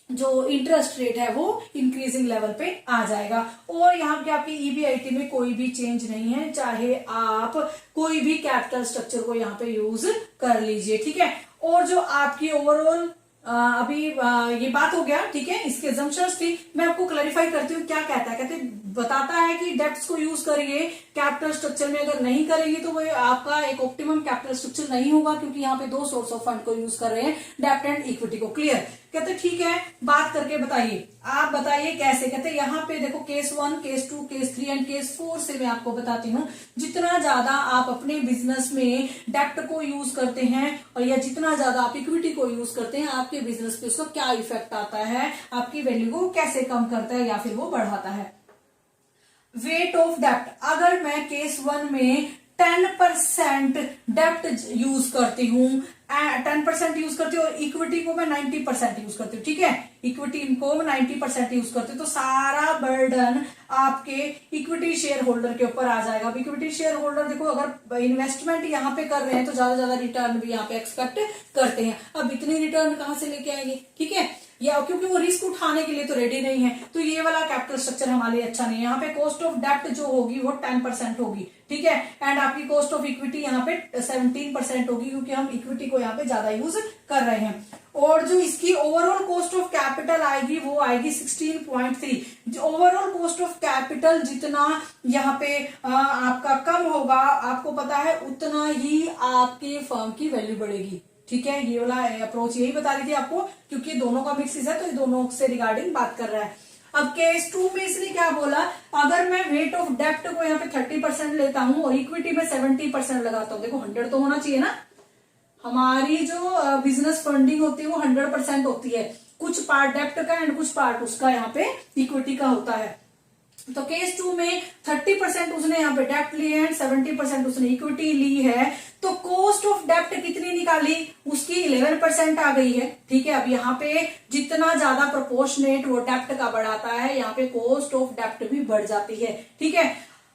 जो इंटरेस्ट रेट है वो इंक्रीजिंग लेवल पे आ जाएगा। और यहाँ पे आपकी EBIT में कोई भी चेंज नहीं है, चाहे आप कोई भी कैपिटल स्ट्रक्चर को यहाँ पे यूज कर लीजिए, ठीक है। और जो आपकी ओवरऑल अभी ये बात हो गया, ठीक है, इसके assumptions थी। मैं आपको क्लैरिफाई करती हूँ क्या कहते बताता है कि डेप्ट्स को यूज करिए कैपिटल स्ट्रक्चर में, अगर नहीं करेंगे तो वो आपका एक ऑप्टिमम कैपिटल स्ट्रक्चर नहीं होगा, क्योंकि यहाँ पे 2 सोर्स ऑफ फंड को यूज कर रहे हैं, डेप्ट एंड इक्विटी को। क्लियर? कहते ठीक है, बात करके बताइए, आप बताइए कैसे। कहते यहाँ पे देखो case 1, case 2, case 3 and case 4 से मैं आपको बताती हूँ, जितना ज्यादा आप अपने बिजनेस में डेप्ट को यूज करते हैं और या जितना ज्यादा आप इक्विटी को यूज करते हैं, आपके बिजनेस पे उसका क्या इफेक्ट आता है, आपकी वैल्यू को कैसे कम करता है या फिर वो बढ़ाता है। वेट ऑफ डेप्ट, अगर मैं केस 1 में 10% डेप्ट यूज करती हूँ, 10% यूज करती हूँ और इक्विटी को मैं 90% यूज करती हूँ, ठीक है, इक्विटी को मैं 90% यूज करती हूँ, तो सारा बर्डन आपके इक्विटी शेयर होल्डर के ऊपर आ जाएगा। अब इक्विटी शेयर होल्डर देखो, अगर इन्वेस्टमेंट यहाँ पे कर रहे हैं तो ज्यादा रिटर्न भी यहाँ पे एक्सपेक्ट करते हैं। अब इतनी रिटर्न कहाँ से लेके आएंगे, ठीक है, या क्योंकि वो रिस्क उठाने के लिए तो रेडी नहीं है, तो ये वाला कैपिटल स्ट्रक्चर हमारे लिए अच्छा नहीं है। यहाँ पे कॉस्ट ऑफ डेप्ट जो होगी वो 10% होगी, ठीक है, एंड आपकी कॉस्ट ऑफ इक्विटी यहाँ पे 17% होगी, क्योंकि हम इक्विटी को यहाँ पे ज्यादा यूज कर रहे हैं। और जो इसकी ओवरऑल कॉस्ट ऑफ कैपिटल आएगी वो आएगी 16.3। ओवरऑल कॉस्ट ऑफ कैपिटल जितना यहाँ पे आपका कम होगा, आपको पता है उतना ही आपके फर्म की वैल्यू बढ़ेगी, ठीक है। ये वाला अप्रोच यही बता रही थी आपको, क्योंकि दोनों का मिक्सिस है तो ये दोनों से रिगार्डिंग बात कर रहा है। अब केस 2 में इसने क्या बोला, अगर मैं वेट ऑफ डेप्ट को यहाँ पे 30% लेता हूं और इक्विटी में 70% लगाता हूं, देखो 100 तो होना चाहिए ना, हमारी जो बिजनेस फंडिंग होती है वो 100% होती है, कुछ पार्ट डेप्ट का एंड कुछ पार्ट उसका यहाँ पे इक्विटी का होता है। तो केस 2 में 30% उसने यहाँ पे डेप्ट ली है, 70% उसने इक्विटी ली है, तो कॉस्ट ऑफ डेप्ट कितनी निकाली, उसकी 11% आ गई है, ठीक है। अब यहाँ पे जितना ज्यादा प्रोपोर्शनेट वो डेप्ट का बढ़ाता है, यहाँ पे कॉस्ट ऑफ डेप्ट भी बढ़ जाती है, ठीक है।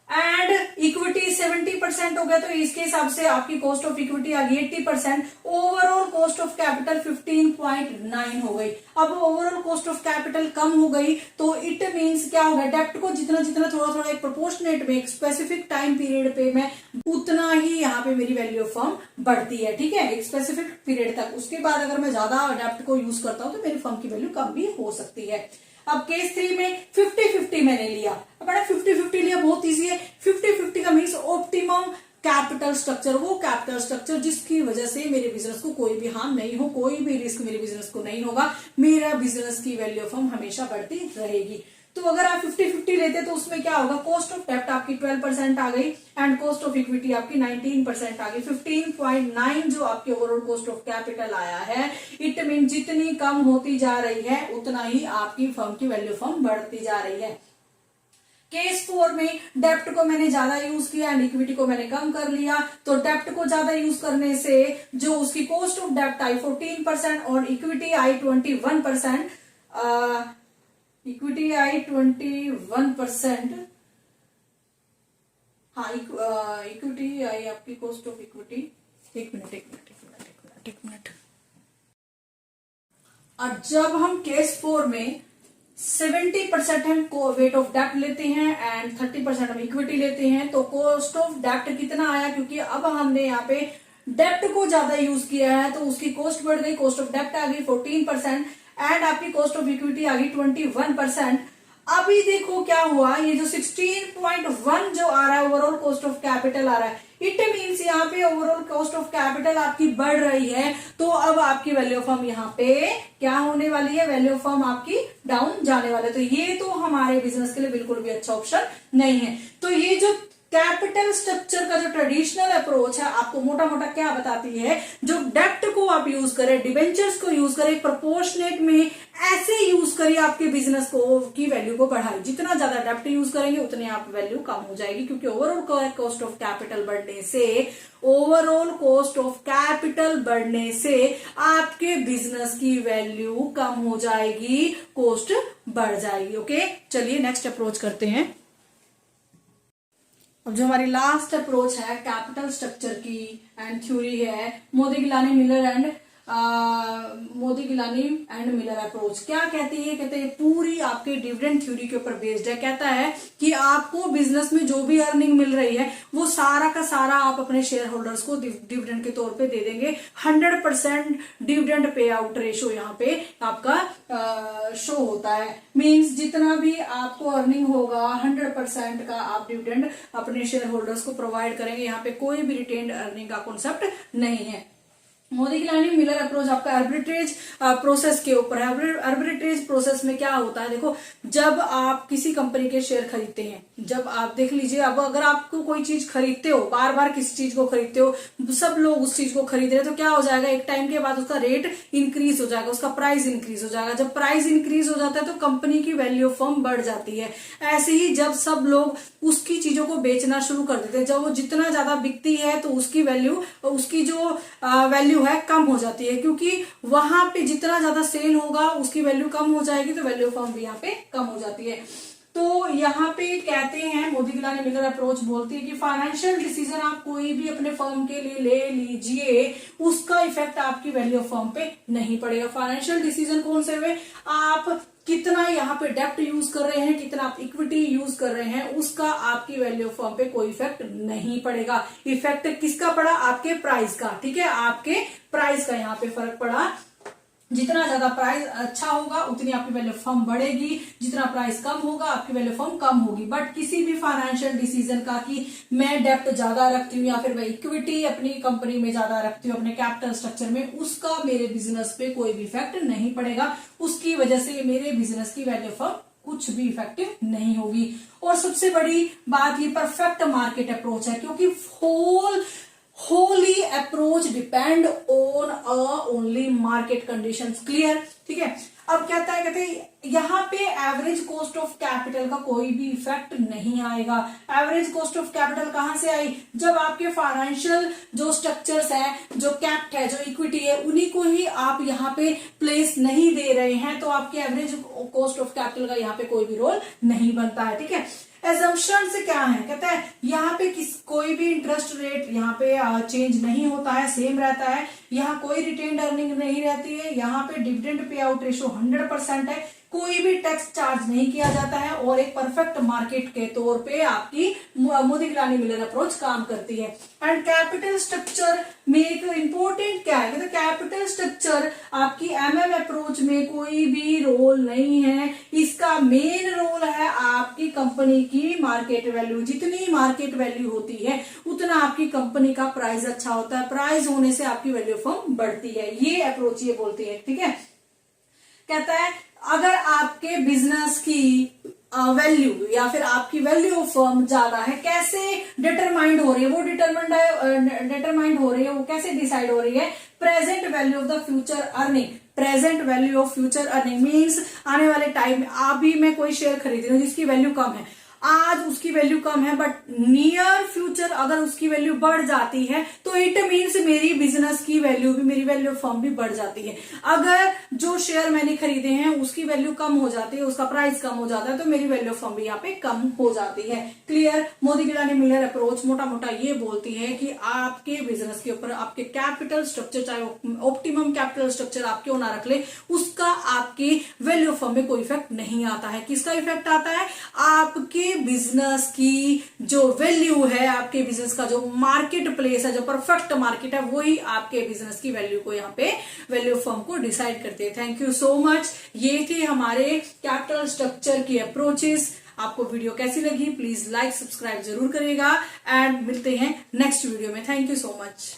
एंड इक्विटी 70% हो गया, तो इसके हिसाब से आपकी कॉस्ट ऑफ इक्विटी आ गई 80%। ओवरऑल कॉस्ट ऑफ कैपिटल 15.9 हो गई। अब ओवरऑल कॉस्ट ऑफ कैपिटल कम हो गई तो इट मींस क्या होगा, डेप्ट को जितना जितना थोड़ा थोड़ा एक प्रोपोर्शनेट में एक स्पेसिफिक टाइम पीरियड पे मैं उतना ही यहाँ पे मेरी वैल्यू ऑफ फर्म बढ़ती है, ठीक है, एक स्पेसिफिक पीरियड तक। उसके बाद अगर मैं ज्यादा डेप्ट को यूज करता हूं तो मेरी फर्म की वैल्यू कम भी हो सकती है। अब केस 3 में 50-50 मैंने लिया। अब मैंने 50-50 लिया, बहुत इजी है। 50-50 का मीन्स ऑप्टिमम कैपिटल स्ट्रक्चर, वो कैपिटल स्ट्रक्चर जिसकी वजह से मेरे बिजनेस को कोई भी हार्म नहीं हो, कोई भी रिस्क मेरे बिजनेस को नहीं होगा, मेरा बिजनेस की वैल्यू ऑफ फर्म हमेशा बढ़ती रहेगी। तो अगर आप 50-50 लेते तो उसमें क्या होगा, कॉस्ट ऑफ डेप्ट आपकी 12% आ गई एंड कॉस्ट ऑफ इक्विटी आपकी 19% आ गई। 15.9 जो आपकी ओवरऑल कॉस्ट ऑफ कैपिटल आया है, इट मीन जितनी कम होती जा रही है उतना ही आपकी फर्म की वैल्यू फर्म बढ़ती जा रही है। केस 4 में डेप्ट को मैंने ज्यादा यूज किया एंड इक्विटी को मैंने कम कर लिया। तो डेप्ट को ज्यादा यूज करने से जो उसकी कॉस्ट ऑफ डेप्ट आई 14% और इक्विटी आई 21%, इक्विटी आई 21%, हाँ इक्विटी आई आपकी कॉस्ट ऑफ इक्विटी, एक मिनट। और जब हम केस 4 में 70% हम को वेट ऑफ डेप्ट लेते हैं एंड 30% हम इक्विटी लेते हैं, तो कॉस्ट ऑफ डेप्ट कितना आया, क्योंकि अब हमने यहाँ पे डेप्ट को ज्यादा यूज किया है तो उसकी कॉस्ट बढ़ गई, कॉस्ट ऑफ डेप्ट आ गई 14% एंड आपकी कॉस्ट ऑफ इक्विटी आ गई 21%। अभी देखो क्या हुआ, ये जो 16.1 जो आ रहा है ओवरऑल कॉस्ट ऑफ कैपिटल आ रहा है, इट मीन्स यहाँ पे ओवरऑल कॉस्ट ऑफ कैपिटल आपकी बढ़ रही है। तो अब आपकी वैल्यू ऑफ फर्म यहाँ पे क्या होने वाली है, वैल्यू ऑफ फर्म आपकी डाउन जाने वाले। तो ये तो हमारे बिजनेस के लिए बिल्कुल भी अच्छा ऑप्शन नहीं है। तो ये जो कैपिटल स्ट्रक्चर का जो ट्रेडिशनल अप्रोच है आपको मोटा मोटा क्या बताती है, जो डेप्ट को आप यूज करें, डिबेंचर्स को यूज करें, प्रोपोर्शनेट में ऐसे यूज करिए आपके बिजनेस को की वैल्यू को बढ़ाई। जितना ज्यादा डेप्ट यूज करेंगे उतने आप वैल्यू कम हो जाएगी, क्योंकि ओवरऑल कॉस्ट ऑफ कैपिटल बढ़ने से आपके बिजनेस की वैल्यू कम हो जाएगी, कॉस्ट बढ़ जाएगी। ओके, चलिए नेक्स्ट अप्रोच करते हैं। अब जो हमारी लास्ट अप्रोच है कैपिटल स्ट्रक्चर की एंड थ्योरी है मोदी-गिलानी एंड मिलर अप्रोच। क्या कहती है, कहते हैं पूरी आपके डिविडेंड थ्योरी के ऊपर बेस्ड है। कहता है कि आपको बिजनेस में जो भी अर्निंग मिल रही है वो सारा का सारा आप अपने शेयर होल्डर्स को डिविडेंड के तौर पे दे देंगे। 100% डिविडेंड पे आउट रेशो यहाँ पे आपका शो होता है। मींस जितना भी आपको अर्निंग होगा 100% का आप डिविडेंड अपने शेयर होल्डर्स को प्रोवाइड करेंगे। यहाँ पे कोई भी रिटेन्ड अर्निंग का कॉन्सेप्ट नहीं है। मोदी-गिलानी मिलर अप्रोच आपका आर्बिट्रेज प्रोसेस के ऊपर है। आर्बिट्रेज प्रोसेस में क्या होता है, देखो जब आप किसी कंपनी के शेयर खरीदते हैं, जब आप देख लीजिए, अब अगर आपको कोई चीज खरीदते हो, बार बार किसी चीज को खरीदते हो, सब लोग उस चीज को खरीद रहे हैं, तो क्या हो जाएगा, एक टाइम के बाद उसका रेट इंक्रीज हो जाएगा, उसका प्राइस इंक्रीज हो जाएगा। जब प्राइस इंक्रीज हो जाता है तो कंपनी की वैल्यू ऑफ फर्म बढ़ जाती है। ऐसे ही जब सब लोग उसकी चीजों को बेचना शुरू कर देते हैं, जब वो जितना ज्यादा बिकती है तो उसकी वैल्यू, उसकी जो वैल्यू है कम हो जाती है, क्योंकि वहां पे जितना ज्यादा सेल होगा उसकी वैल्यू कम हो जाएगी, तो वैल्यू ऑफ फर्म भी यहाँ पे कम हो जाती है। तो यहाँ पे कहते हैं मोदी-गिलानी मिलर अप्रोच बोलती है कि फाइनेंशियल डिसीजन आप कोई भी अपने फर्म के लिए ले लीजिए, उसका इफेक्ट आपकी वैल्यू ऑफ फर्म पे नहीं पड़ेगा। फाइनेंशियल डिसीजन कौन से हुए, आप कितना यहाँ पे डेप्ट यूज कर रहे हैं, कितना आप इक्विटी यूज कर रहे हैं, उसका आपकी वैल्यू ऑफ फर्म पे कोई इफेक्ट नहीं पड़ेगा। इफेक्ट किसका पड़ा, आपके प्राइस का, ठीक है, आपके प्राइस का यहाँ पे फर्क पड़ा। जितना ज्यादा प्राइस अच्छा होगा उतनी आपकी वैल्यू ऑफ फर्म बढ़ेगी, जितना प्राइस कम होगा आपकी वैल्यू ऑफ फर्म कम होगी। बट किसी भी फाइनेंशियल डिसीजन का कि मैं डेप्ट ज्यादा रखती हूँ या फिर मैं इक्विटी अपनी कंपनी में ज्यादा रखती हूँ अपने कैपिटल स्ट्रक्चर में, उसका मेरे बिजनेस पे कोई भी इफेक्ट नहीं पड़ेगा। उसकी वजह से मेरे बिजनेस की वैल्यू ऑफ फर्म कुछ भी इफेक्टिव नहीं होगी। और सबसे बड़ी बात ये परफेक्ट मार्केट अप्रोच है, क्योंकि Holi approach depend on only market conditions. Clear, ठीक है। अब कहता है, कहते हैं यहाँ पे एवरेज कॉस्ट ऑफ कैपिटल का कोई भी इफेक्ट नहीं आएगा। एवरेज कॉस्ट ऑफ कैपिटल कहां से आई, जब आपके फाइनेंशियल जो स्ट्रक्चर्स है, जो कैप्ट है, जो इक्विटी है, उन्हीं को ही आप यहाँ पे प्लेस नहीं दे रहे हैं, तो आपके एवरेज कॉस्ट ऑफ कैपिटल का यहाँ पे कोई भी रोल नहीं बनता है, ठीक है। एजम्पशन से क्या है, कहता है यहाँ पे कोई भी इंटरेस्ट रेट यहाँ पे चेंज नहीं होता है, सेम रहता है, यहाँ कोई रिटेन्ड अर्निंग नहीं रहती है, यहाँ पे डिविडेंड पे आउट रेशो 100% है, कोई भी टैक्स चार्ज नहीं किया जाता है और एक परफेक्ट मार्केट के तौर पे आपकी मोदी गिलानी मिलर अप्रोच काम करती है। एंड कैपिटल स्ट्रक्चर में एक इंपॉर्टेंट क्या है, कैपिटल स्ट्रक्चर आपकी एमएम अप्रोच में कोई भी रोल नहीं है, इसका मेन रोल है आपकी कंपनी की मार्केट वैल्यू। जितनी मार्केट वैल्यू होती है उतना आपकी कंपनी का प्राइस अच्छा होता है, प्राइस होने से आपकी वैल्यू फर्म बढ़ती है, ये अप्रोच ये बोलती है। ठीक है, कहता है अगर आपके बिजनेस की वैल्यू या फिर आपकी वैल्यू ऑफ फर्म ज्यादा है, कैसे डिटरमाइंड हो रही है, वो डिटरमाइंड हो रही है, वो कैसे डिसाइड हो रही है, present value of the future earning. Present value of future earning means आने वाले टाइम में अभी मैं कोई शेयर खरीद रही हूँ जिसकी वैल्यू कम है, आज उसकी वैल्यू कम है, बट नियर फ्यूचर अगर उसकी वैल्यू बढ़ जाती है तो इट मीन्स मेरी बिजनेस की वैल्यू भी, मेरी वैल्यू फर्म भी बढ़ जाती है। अगर जो शेयर मैंने खरीदे हैं उसकी वैल्यू कम हो जाती है, उसका प्राइस कम हो जाता है, तो मेरी वैल्यू फर्म भी यहाँ पे कम हो जाती है। Clear. Modigliani Miller approach मोटा मोटा ये बोलती है कि आपके बिजनेस के ऊपर आपके कैपिटल स्ट्रक्चर, चाहे ऑप्टिमम कैपिटल स्ट्रक्चर आप क्यों ना रख ले, उसका आपकी वैल्यू फर्म में कोई इफेक्ट नहीं आता है। किसका इफेक्ट आता है, आपके बिजनेस की जो वैल्यू है, आपके बिजनेस का जो मार्केट प्लेस है, जो परफेक्ट मार्केट है, वही आपके बिजनेस की वैल्यू को यहाँ पे वैल्यू फर्म को डिसाइड करते हैं। Thank you so much. ये थे हमारे कैपिटल स्ट्रक्चर की अप्रोचेस। आपको वीडियो कैसी लगी प्लीज लाइक सब्सक्राइब जरूर करिएगा एंड मिलते हैं नेक्स्ट वीडियो में। Thank you so much.